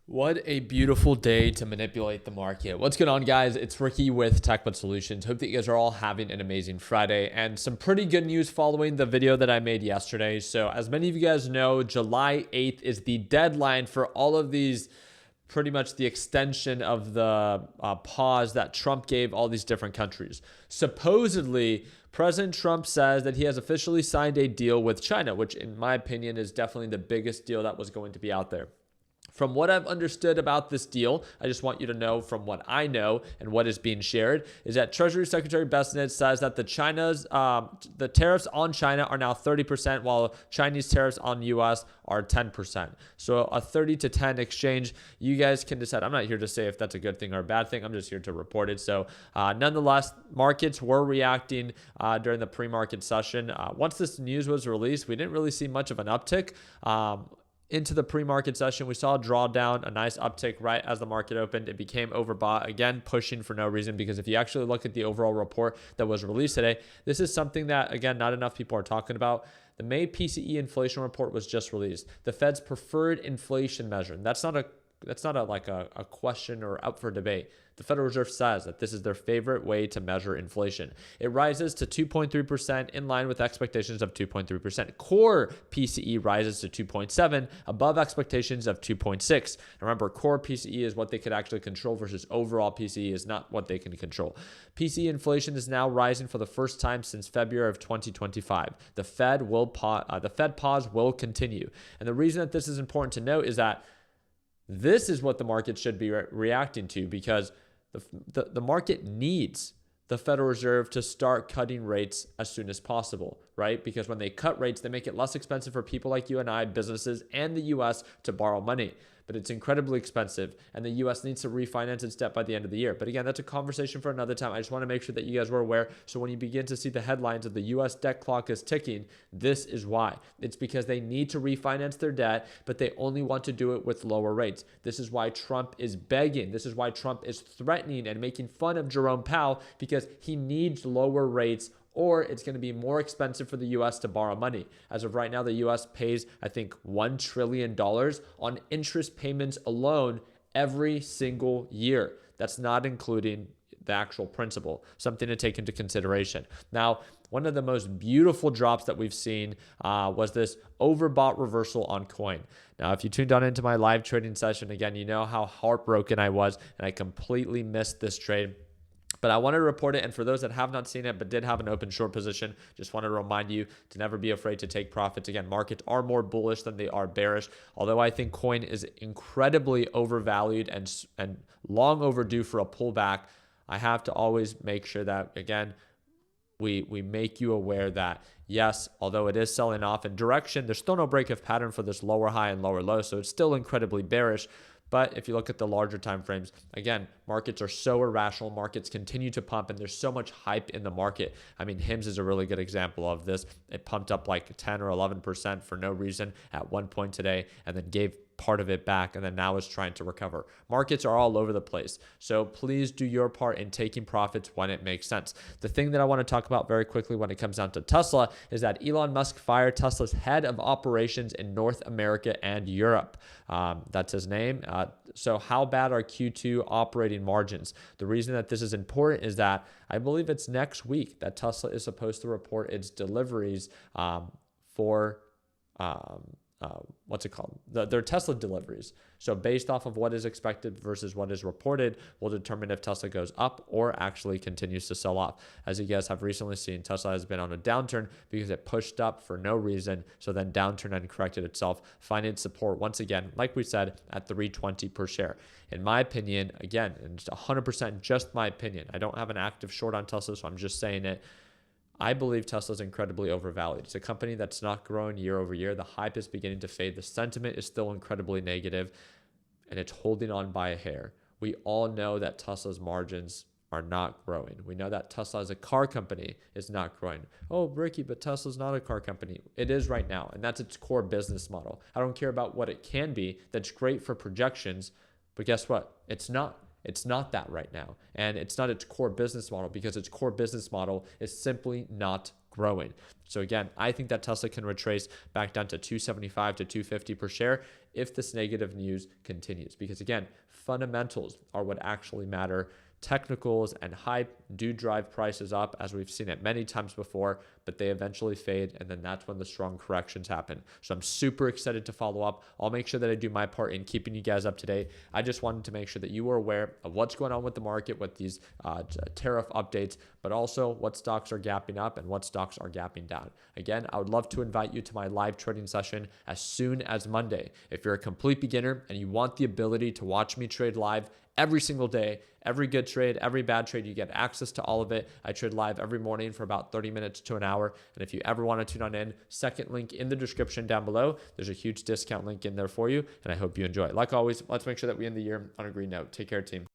What a beautiful day to manipulate the market. What's going on, guys? It's Ricky with TechBud Solutions. Hope that you guys are all having an amazing Friday and some pretty good news following the video that I made yesterday. So as many of you guys know, July 8th is the deadline for all of these, pretty much the extension of the pause that Trump gave all these different countries. Supposedly, President Trump says that he has officially signed a deal with China, which in my opinion is definitely the biggest deal that was going to be out there. From what I've understood about this deal, I just want you to know from what I know and what is being shared is that Treasury Secretary Bessent says that the tariffs on China are now 30%, while Chinese tariffs on U.S. are 10%. So a 30-10 exchange. You guys can decide. I'm not here to say if that's a good thing or a bad thing. I'm just here to report it. So nonetheless, markets were reacting during the pre-market session. Once this news was released, we didn't really see much of an uptick. Into the pre-market session, we saw a drawdown, a nice uptick right as the market opened. It became overbought, again, pushing for no reason, because if you actually look at the overall report that was released today, this is something that, again, not enough people are talking about. The May PCE inflation report was just released. The Fed's preferred inflation measure. And that's not a question or up for debate. The Federal Reserve says that this is their favorite way to measure inflation. It rises to 2.3%, in line with expectations of 2.3%. Core PCE rises to 2.7, above expectations of 2.6. Remember, core PCE is what they could actually control versus overall PCE is not what they can control. PCE inflation is now rising for the first time since February of 2025. The Fed pause will continue. And the reason that this is important to note is that this is what the market should be reacting to, because the market needs the Federal Reserve to start cutting rates as soon as possible, right? Because when they cut rates, they make it less expensive for people like you and I, businesses, and the U.S. to borrow money. But it's incredibly expensive, and the U.S. needs to refinance its debt by the end of the year. But again, that's a conversation for another time. I just want to make sure that you guys were aware. So when you begin to see the headlines of the U.S. debt clock is ticking, this is why. It's because they need to refinance their debt, but they only want to do it with lower rates. This is why Trump is begging. This is why Trump is threatening and making fun of Jerome Powell, because he needs lower rates, or it's going to be more expensive for the U.S. to borrow money. As of right now, the U.S. pays, I think, $1 trillion on interest payments alone every single year. That's not including the actual principal, something to take into consideration. Now, one of the most beautiful drops that we've seen was this overbought reversal on coin. Now, if you tuned on into my live trading session, again, you know how heartbroken I was, and I completely missed this trade. But I wanted to report it, and for those that have not seen it but did have an open short position, just wanted to remind you to never be afraid to take profits. Again, markets are more bullish than they are bearish, although I think coin is incredibly overvalued and long overdue for a pullback. I have to always make sure that, again, we make you aware that, yes, although it is selling off in direction, there's still no break of pattern for this lower high and lower low, so it's still incredibly bearish. But if you look at the larger time frames, again, markets are so irrational. Markets continue to pump, and there's so much hype in the market. I mean, HIMS is a really good example of this. It pumped up like 10 or 11% for no reason at one point today, and then gave part of it back, and then now is trying to recover. Markets are all over the place. So please do your part in taking profits when it makes sense. The thing that I want to talk about very quickly when it comes down to Tesla is that Elon Musk fired Tesla's head of operations in North America and Europe. That's his name. So how bad are Q2 operating margins? The reason that this is important is that I believe it's next week that Tesla is supposed to report its deliveries for their Tesla deliveries. So based off of what is expected versus what is reported will determine if Tesla goes up or actually continues to sell off. As you guys have recently seen, Tesla has been on a downturn because it pushed up for no reason, so then downturned and corrected itself, finding support once again, like we said, at $320 per share. In my opinion, again, and it's 100% just my opinion, I don't have an active short on Tesla, so I'm just saying it, I believe Tesla is incredibly overvalued. It's a company that's not growing year over year. The hype is beginning to fade. The sentiment is still incredibly negative, and it's holding on by a hair. We all know that Tesla's margins are not growing. We know that Tesla as a car company is not growing. Oh, Ricky, but Tesla's not a car company. It is right now, and that's its core business model. I don't care about what it can be. That's great for projections, but guess what? It's not. It's not that right now. And it's not its core business model, because its core business model is simply not growing. So again, I think that Tesla can retrace back down to 275 to 250 per share if this negative news continues. Because again, fundamentals are what actually matter. Technicals and hype do drive prices up, as we've seen it many times before, but they eventually fade, and then that's when the strong corrections happen. So I'm super excited to follow up. I'll make sure that I do my part in keeping you guys up to date. I just wanted to make sure that you were aware of what's going on with the market with these tariff updates, but also what stocks are gapping up and what stocks are gapping down. Again, I would love to invite you to my live trading session as soon as Monday. If you're a complete beginner and you want the ability to watch me trade live every single day, every good trade, every bad trade, you get access to all of it. I trade live every morning for about 30 minutes to an hour. And if you ever want to tune on in, second link in the description down below. There's a huge discount link in there for you, and I hope you enjoy it. Like always, let's make sure that we end the year on a green note. Take care, team.